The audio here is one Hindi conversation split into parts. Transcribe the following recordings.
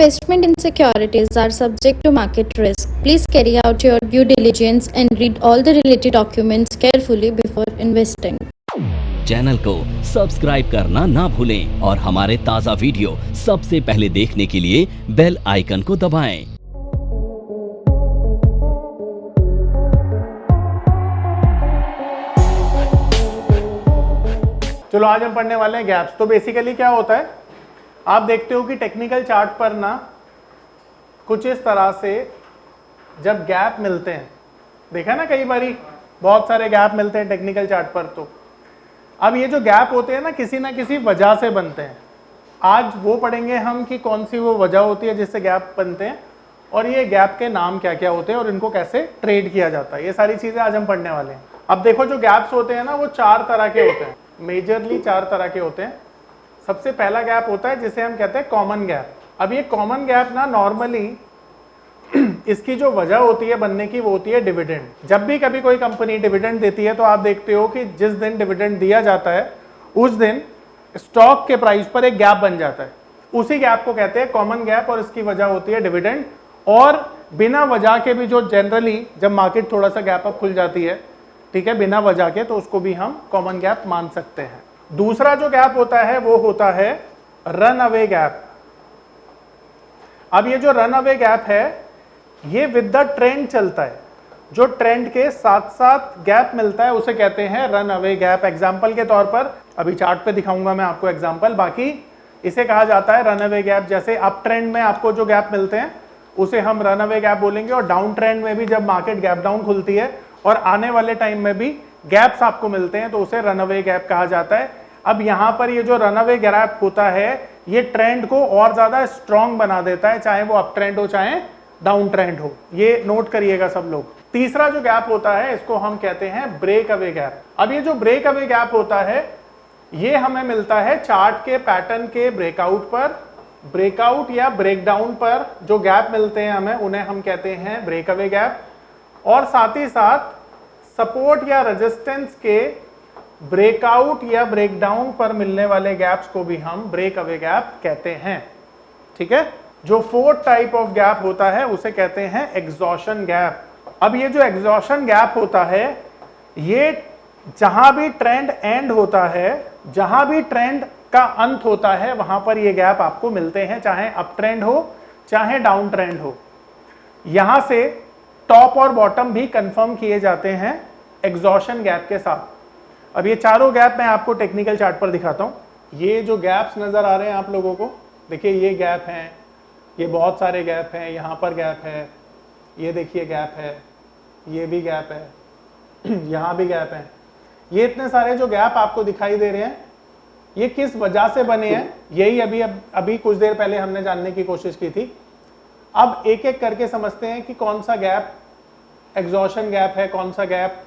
Investment in securities are subject to market risk. Please carry out your due diligence and read all the related documents carefully before investing. Channel को सब्सक्राइब करना ना भूलें और हमारे ताज़ा वीडियो सबसे पहले देखने के लिए बेल आइकन को दबाएं। चलो आज हम पढ़ने वाले हैं गैप्स। तो बेसिकली क्या होता है, आप देखते हो कि टेक्निकल चार्ट पर ना कुछ इस तरह से जब गैप मिलते हैं, देखा ना कई बारी बहुत सारे गैप मिलते हैं टेक्निकल चार्ट पर। तो अब ये जो गैप होते हैं ना किसी वजह से बनते हैं। आज वो पढ़ेंगे हम कि कौन सी वो वजह होती है जिससे गैप बनते हैं और ये गैप के नाम क्या क्या होते हैं और इनको कैसे ट्रेड किया जाता है। ये सारी चीजें आज हम पढ़ने वाले हैं। अब देखो जो गैप्स होते हैं ना वो चार तरह के होते हैं, मेजरली चार तरह के होते हैं। सबसे पहला गैप होता है जिसे हम कहते हैं कॉमन गैप। अब ये कॉमन गैप ना नॉर्मली इसकी जो वजह होती है बनने की वो होती है डिविडेंड। जब भी कभी कोई कंपनी डिविडेंड देती है तो आप देखते हो कि जिस दिन डिविडेंड दिया जाता है उस दिन स्टॉक के प्राइस पर एक गैप बन जाता है। उसी गैप को कहते हैं कॉमन गैप और इसकी वजह होती है डिविडेंड। और बिना वजह के भी जो जनरली जब मार्केट थोड़ा सा गैप अप खुल जाती है, ठीक है, बिना वजह के, तो उसको भी हम कॉमन गैप मान सकते हैं। दूसरा जो गैप होता है वो होता है रन अवे गैप। अब ये जो रन अवे गैप है ये विद द ट्रेंड चलता है। जो ट्रेंड के साथ साथ गैप मिलता है उसे कहते हैं रन अवे गैप। एग्जांपल के तौर पर अभी चार्ट पे दिखाऊंगा मैं आपको एग्जांपल, बाकी इसे कहा जाता है रन अवे गैप। जैसे अप ट्रेंड में आपको जो गैप मिलते हैं उसे हम रन अवे गैप बोलेंगे, और डाउन ट्रेंड में भी जब मार्केट गैप डाउन खुलती है और आने वाले टाइम में भी गैप्स आपको मिलते हैं तो उसे रन अवे गैप कहा जाता है। अब यहां पर ये जो रन अवे गैप होता है ये ट्रेंड को और ज्यादा स्ट्रॉन्ग बना देता है, चाहे वो अप ट्रेंड हो चाहे डाउन ट्रेंड हो। ये नोट करिएगा सब लोग। तीसरा जो गैप होता है इसको हम कहते हैं ब्रेक अवे गैप। अब ये जो ब्रेक अवे गैप होता है ये हमें मिलता है चार्ट के पैटर्न के ब्रेकआउट पर, ब्रेकआउट या ब्रेकडाउन पर जो गैप मिलते हैं हमें उन्हें हम कहते हैं ब्रेक अवे गैप। और साथ ही साथ सपोर्ट या रेजिस्टेंस के ब्रेकआउट या ब्रेकडाउन पर मिलने वाले गैप्स को भी हम ब्रेक अवे गैप कहते हैं। ठीक है, जो फोर्थ टाइप ऑफ गैप होता है उसे कहते हैं एग्जॉशन गैप। अब ये जो एग्जॉशन गैप होता है ये जहां भी ट्रेंड एंड होता है, जहां भी ट्रेंड का अंत होता है वहां पर ये गैप आपको मिलते हैं, चाहे अप ट्रेंड हो चाहे डाउन ट्रेंड हो। यहां से टॉप और बॉटम भी कंफर्म किए जाते हैं एग्जॉशन गैप के साथ। अब ये चारों गैप मैं आपको टेक्निकल चार्ट पर दिखाता हूं। ये जो गैप्स नजर आ रहे हैं आप लोगों को, देखिए ये गैप हैं, ये बहुत सारे गैप हैं, यहां पर गैप है, ये देखिए गैप है, ये भी गैप है, यहां भी गैप है। ये इतने सारे जो गैप आपको दिखाई दे रहे हैं ये किस वजह से बने हैं यही अभी कुछ देर पहले हमने जानने की कोशिश की थी। अब एक एक करके समझते हैं कि कौन सा गैप एग्जॉशन गैप है, कौन सा गैप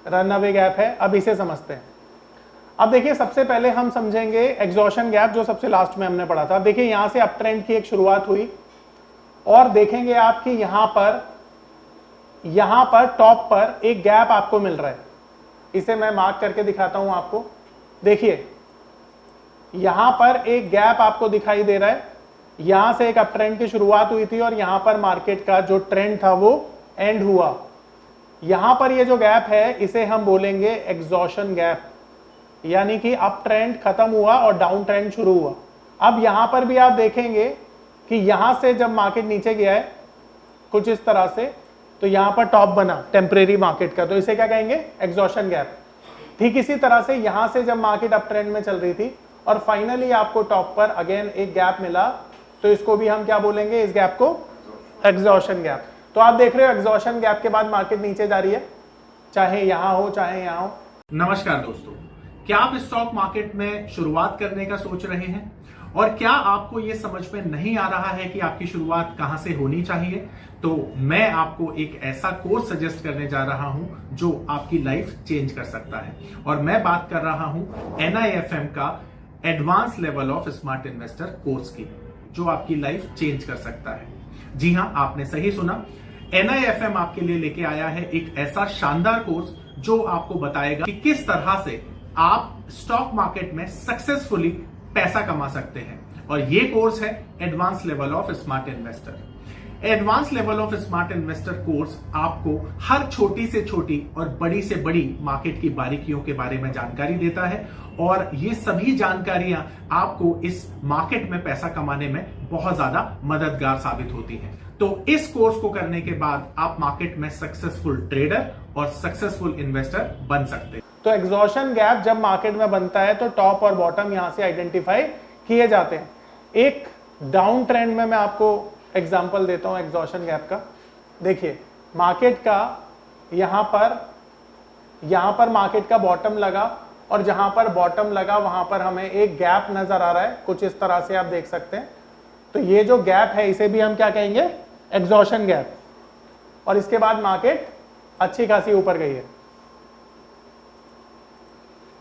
रन अवे गैप है। अब इसे समझते हैं। अब देखिए सबसे पहले हम समझेंगे एग्जॉशन गैप जो सबसे लास्ट में हमने पढ़ा था। अब देखिए यहां से अप ट्रेंड की एक शुरुआत हुई और देखेंगे आप कि यहां पर टॉप पर एक गैप आपको मिल रहा है। इसे मैं मार्क करके दिखाता हूं आपको। देखिए यहां पर एक गैप आपको दिखाई दे रहा है, यहां से एक अप ट्रेंड की शुरुआत हुई थी और यहां पर मार्केट का जो ट्रेंड था वो एंड हुआ। यहां पर ये जो गैप है इसे हम बोलेंगे एग्जॉशन गैप, यानी कि अप ट्रेंड खत्म हुआ और डाउन ट्रेंड शुरू हुआ। अब यहां पर भी आप देखेंगे कि यहां से जब मार्केट नीचे गया है कुछ इस तरह से, तो यहां पर टॉप बना टेम्परेरी मार्केट का, तो इसे क्या कहेंगे एग्जॉशन गैप। ठीक इसी तरह से यहां से जब मार्केट अप ट्रेंड में चल रही थी और फाइनली आपको टॉप पर अगेन एक गैप मिला, तो इसको भी हम क्या बोलेंगे, इस गैप को एग्जॉशन गैप। तो आप देख रहे हो एग्जॉशन गैप के बाद मार्केट नीचे जा रही है, चाहे यहां हो चाहे यहां हो। नमस्कार दोस्तों, क्या आप स्टॉक मार्केट में शुरुआत करने का सोच रहे हैं और क्या आपको यह समझ में नहीं आ रहा है कि आपकी शुरुआत कहां से होनी चाहिए? तो मैं आपको एक ऐसा कोर्स सजेस्ट करने जा रहा हूं जो आपकी लाइफ चेंज कर सकता है, और मैं बात कर रहा हूं NIFM का advance level of smart investor course की, जो आपकी लाइफ चेंज कर सकता है। जी हां, आपने सही सुना, NIFM आपके लिए लेके आया है एक ऐसा शानदार कोर्स जो आपको बताएगा कि किस तरह से आप स्टॉक मार्केट में सक्सेसफुली पैसा कमा सकते हैं और ये कोर्स है advance level of smart investor. Advance level of smart investor course आपको हर छोटी से छोटी और बड़ी से बड़ी मार्केट की बारीकियों के बारे में जानकारी देता है और ये सभी जानकारियां आपको इस मार्केट में पैसा कमाने में बहुत ज्यादा मददगार साबित होती हैं। तो इस कोर्स को करने के बाद आप मार्केट में सक्सेसफुल ट्रेडर और सक्सेसफुल इन्वेस्टर बन सकते हैं। तो एग्जॉशन गैप जब मार्केट में बनता है तो टॉप और बॉटम यहां से आइडेंटिफाई किए जाते हैं। एक डाउन ट्रेंड में मैं आपको एग्जांपल देता हूं एग्जॉशन गैप का। देखिए मार्केट का यहां पर मार्केट का बॉटम लगा और जहां पर बॉटम लगा वहां पर हमें एक गैप नजर आ रहा है, कुछ इस तरह से आप देख सकते हैं। तो ये जो गैप है इसे भी हम क्या कहेंगे, एग्जॉशन गैप। और इसके बाद मार्केट अच्छी खासी ऊपर गई है।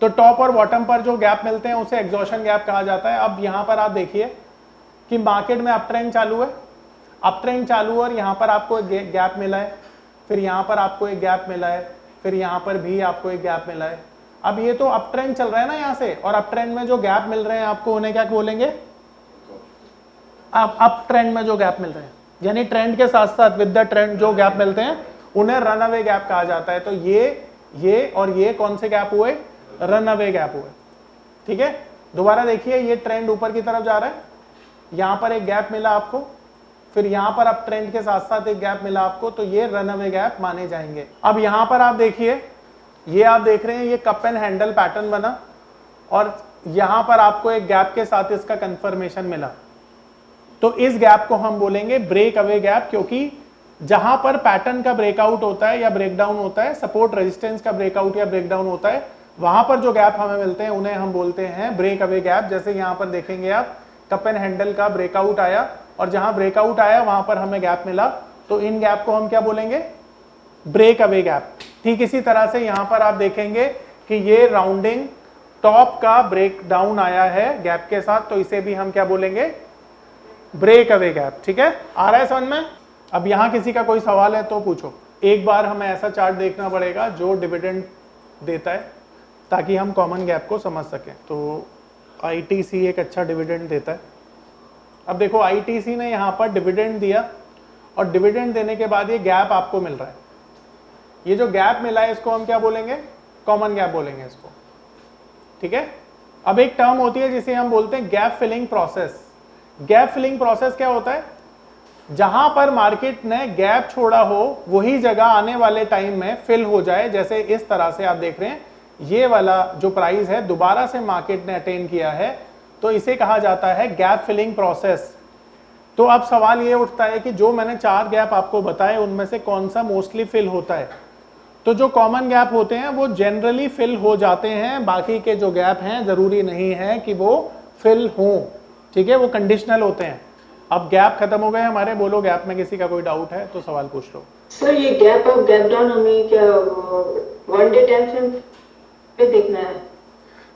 तो टॉप और बॉटम पर जो गैप मिलते हैं उसे एग्जॉशन गैप कहा जाता है। अब यहां पर आप देखिए कि मार्केट में अप ट्रेंड चालू है, और यहां पर आपको एक गैप मिला है, फिर यहां पर आपको एक गैप मिला है, फिर यहां पर भी आपको एक गैप मिला है। अब ये तो अप ट्रेंड चल रहा है ना यहां से, और अप ट्रेंड में जो गैप मिल रहे हैं आपको उन्हें क्या बोलेंगे, अप ट्रेंड में जो गैप मिल रहे हैं, यानी ट्रेंड के साथ साथ विद द ट्रेंड जो गैप मिलते हैं उन्हें रन अवे गैप कहा जाता है। तो ये और ये कौन से गैप हुए, रन अवे गैप हुए। ठीक है, दोबारा देखिए ये ट्रेंड ऊपर की तरफ जा रहा है, यहां पर एक गैप मिला आपको, फिर यहां पर अप ट्रेंड के साथ साथ एक गैप मिला आपको, तो ये रन अवे गैप माने जाएंगे। अब यहां पर आप देखिए, ये आप देख रहे हैं ये कप एंड हैंडल पैटर्न बना और यहां पर आपको एक गैप के साथ इसका कंफर्मेशन मिला। तो इस गैप को हम बोलेंगे ब्रेक अवे गैप, क्योंकि जहां पर पैटर्न का ब्रेकआउट होता है या ब्रेकडाउन होता है, सपोर्ट रेजिस्टेंस का ब्रेकआउट या ब्रेकडाउन होता है, वहां पर जो गैप हमें मिलते हैं उन्हें हम बोलते हैं ब्रेक अवे गैप। जैसे यहां पर देखेंगे आप, कप एंड हैंडल का ब्रेकआउट आया और जहां ब्रेकआउट आया वहां पर हमें गैप मिला, तो इन गैप को हम क्या बोलेंगे, ब्रेक अवे गैप। ठीक इसी तरह से यहां पर आप देखेंगे कि ये राउंडिंग टॉप का ब्रेक डाउन आया है गैप के साथ, तो इसे भी हम क्या बोलेंगे, ब्रेक अवे गैप। ठीक है, आ रहा है समझ में। अब यहां किसी का कोई सवाल है तो पूछो। एक बार हमें ऐसा चार्ट देखना पड़ेगा जो डिविडेंड देता है ताकि हम कॉमन गैप को समझ सकें। तो आईटीसी एक अच्छा डिविडेंड देता है। अब देखो आईटीसी ने यहां पर डिविडेंड दिया और डिविडेंड देने के बाद ये गैप आपको मिल रहा है। ये जो गैप मिला है इसको हम क्या बोलेंगे, कॉमन गैप बोलेंगे इसको। ठीक है, अब एक टर्म होती है जिसे हम बोलते हैं gap filling process. Gap filling process क्या होता है, जहां पर मार्केट ने गैप छोड़ा हो वही जगह आने वाले टाइम में फिल हो जाए। जैसे इस तरह से आप देख रहे हैं ये वाला जो प्राइस है दोबारा से मार्केट ने अटेन किया है, तो इसे कहा जाता है गैप फिलिंग प्रोसेस। तो अब सवाल ये उठता है कि जो मैंने 4 गैप आपको बताए उनमें से कौन सा मोस्टली फिल होता है। तो जो कॉमन गैप होते हैं वो जनरली फिल हो जाते हैं, बाकी के जो गैप हैं जरूरी नहीं है कि वो फिल हों। ठीक है, वो कंडीशनल होते हैं। अब गैप खत्म हो गए हमारे, बोलो गैप में किसी का कोई डाउट है तो सवाल पूछ लो। सर ये गैप अप गैप डाउन हमें क्या वन डे टाइम फ्रेम पे देखना है?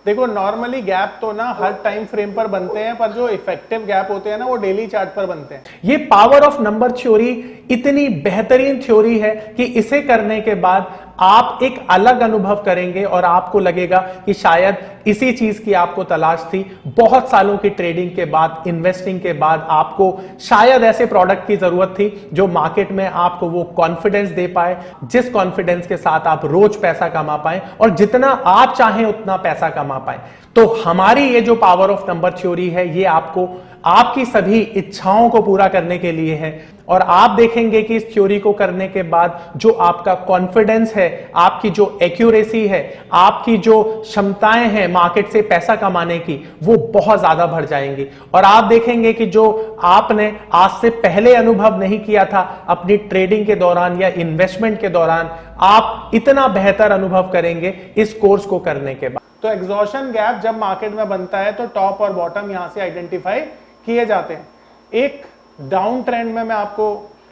देखो नॉर्मली गैप तो ना हर टाइम फ्रेम पर बनते हैं, पर जो इफेक्टिव गैप होते हैं ना वो डेली चार्ट पर बनते हैं। ये पावर ऑफ नंबर थ्योरी इतनी बेहतरीन थ्योरी है कि इसे करने के बाद आप एक अलग अनुभव करेंगे और आपको लगेगा कि शायद इसी चीज की आपको तलाश थी। बहुत सालों की ट्रेडिंग के बाद, इन्वेस्टिंग के बाद आपको शायद ऐसे प्रोडक्ट की जरूरत थी जो मार्केट में आपको वो कॉन्फिडेंस दे पाए, जिस कॉन्फिडेंस के साथ आप रोज पैसा कमा पाए और जितना आप चाहें उतना पैसा कमा पाए। तो हमारी ये जो पावर ऑफ नंबर थ्योरी है ये आपको आपकी सभी इच्छाओं को पूरा करने के लिए है। और आप देखेंगे कि इस थ्योरी को करने के बाद जो आपका कॉन्फिडेंस है, आपकी जो एक्यूरेसी है, आपकी जो क्षमताएं हैं मार्केट से पैसा कमाने की, वो बहुत ज्यादा बढ़ जाएंगी। और आप देखेंगे कि जो आपने आज से पहले अनुभव नहीं किया था अपनी ट्रेडिंग के दौरान या इन्वेस्टमेंट के दौरान, आप इतना बेहतर अनुभव करेंगे इस कोर्स को करने के बाद। तो एग्जॉशन गैप जब मार्केट में बनता है तो टॉप और बॉटम यहां से आइडेंटिफाई किए जाते हैं। एक डाउन ट्रेंड में मैं आपको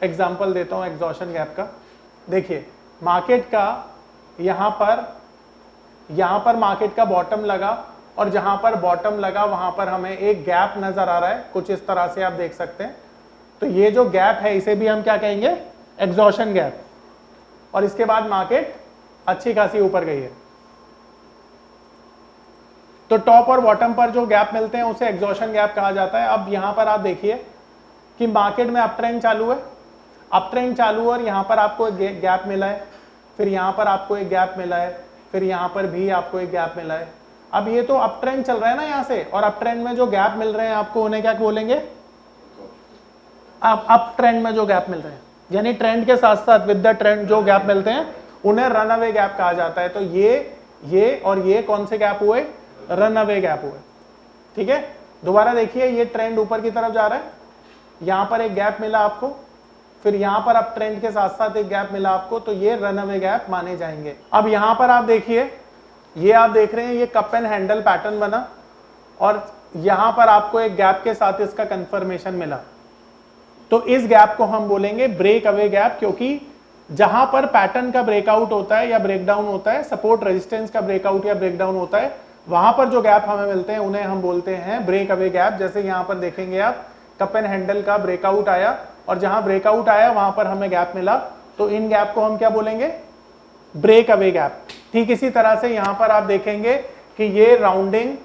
एग्जांपल देता हूं एग्जॉशन गैप का। देखिए मार्केट का यहां पर मार्केट का बॉटम लगा और जहां पर बॉटम लगा वहां पर हमें एक गैप नजर आ रहा है, कुछ इस तरह से आप देख सकते हैं। तो ये जो गैप है इसे भी हम क्या कहेंगे, एग्जॉशन गैप। और इसके बाद मार्केट अच्छी खासी ऊपर गई है। तो टॉप और बॉटम पर जो गैप मिलते हैं उसे एग्जॉशन गैप कहा जाता है। अब यहां पर आप देखिए कि मार्केट में अप ट्रेंड चालू है, अप ट्रेंड चालू और यहां पर आपको एक गैप मिला है, फिर यहां पर आपको एक गैप मिला है, फिर यहां पर भी आपको एक गैप मिला है। अब ये तो अप ट्रेंड चल रहा है ना यहां से, और अप ट्रेंड में जो गैप मिल रहे हैं आपको उन्हें क्या बोलेंगे? अप ट्रेंड में जो गैप मिल रहे हैं, यानी ट्रेंड के साथ साथ विद द ट्रेंड जो गैप मिलते हैं उन्हें रन अवे गैप कहा जाता है। तो ये और ये कौन से गैप हुए? रन अवे गैप हुए। ठीक है, दोबारा देखिए, ये ट्रेंड ऊपर की तरफ जा रहा है, यहां पर एक गैप मिला आपको, फिर यहां पर अब ट्रेंड के साथ साथ एक गैप मिला आपको, तो ये रन अवे गैप माने जाएंगे। अब यहां पर आप देखिए, ये आप देख रहे हैं ये कप एंड हैंडल पैटर्न बना और यहां पर आपको एक गैप के साथ इसका कंफर्मेशन मिला, तो इस गैप को हम बोलेंगे ब्रेक अवे गैप, क्योंकि जहां पर पैटर्न का ब्रेकआउट होता है या ब्रेकडाउन होता है, सपोर्ट रेजिस्टेंस का ब्रेकआउट या ब्रेकडाउन होता है, वहां पर जो गैप हमें मिलते हैं उन्हें हम बोलते हैं ब्रेक अवे गैप। जैसे यहां पर देखेंगे आप, कप एंड हैंडल का ब्रेकआउट आया और जहां ब्रेकआउट आया वहां पर हमें गैप मिला, तो इन गैप को हम क्या बोलेंगे? Break away gap. ठीक इसी तरह से यहां पर आप देखेंगे कि ये राउंडिंग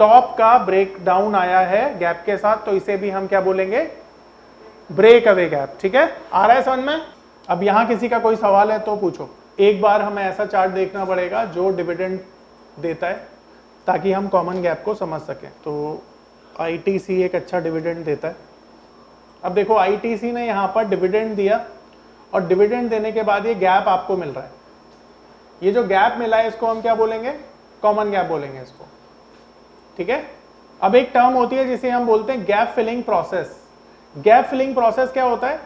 टॉप का ब्रेक डाउन आया है गैप के साथ, तो इसे भी हम क्या बोलेंगे? Break away gap. ठीक है, आ रहा है समझ में? अब यहां किसी का कोई सवाल है तो पूछो। एक बार हमें ऐसा चार्ट देखना पड़ेगा जो डिविडेंड देता है ताकि हम कॉमन गैप को समझ सकें। तो आईटीसी एक अच्छा डिविडेंड देता है। अब देखो, आईटीसी ने यहां पर डिविडेंड दिया और डिविडेंड देने के बाद ये गैप आपको मिल रहा है, ये जो गैप मिला है इसको हम क्या बोलेंगे? कॉमन गैप बोलेंगे इसको। ठीक है, अब एक टर्म होती है जिसे हम बोलते हैं gap filling process. Gap filling process क्या होता है?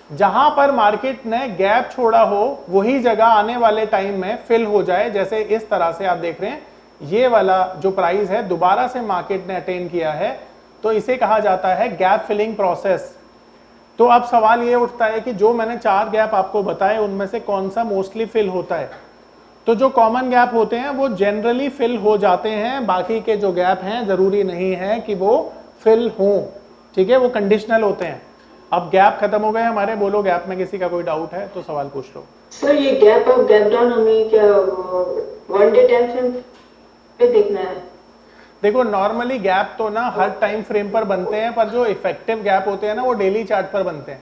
जहां पर मार्केट ने गैप छोड़ा हो वही जगह आने वाले टाइम में फिल हो जाए। जैसे इस तरह से आप देख रहे हैं, ये वाला जो प्राइस है दोबारा से मार्केट ने अटेन किया है, तो इसे कहा जाता है गैप फिलिंग प्रोसेस। तो अब सवाल ये उठता है कि जो मैंने 4 गैप आपको बताए उनमें से कौन सा मोस्टली फिल होता है? तो जो कॉमन गैप होते हैं वो जनरली फिल हो जाते हैं, बाकी के जो गैप हैं जरूरी नहीं है कि वो फिल हों। ठीक है, वो कंडीशनल होते हैं। अब गैप खत्म हो गए हमारे, बोलो गैप में किसी का कोई डाउट है तो सवाल पूछ लो। सर ये गैप अप गैप डाउन हमें क्या वन डे टाइम फ्रेम पे देखना है? देखो, नॉर्मली गैप तो ना हर टाइम फ्रेम पर बनते हैं, पर जो इफेक्टिव गैप होते हैं ना वो डेली चार्ट पर बनते हैं।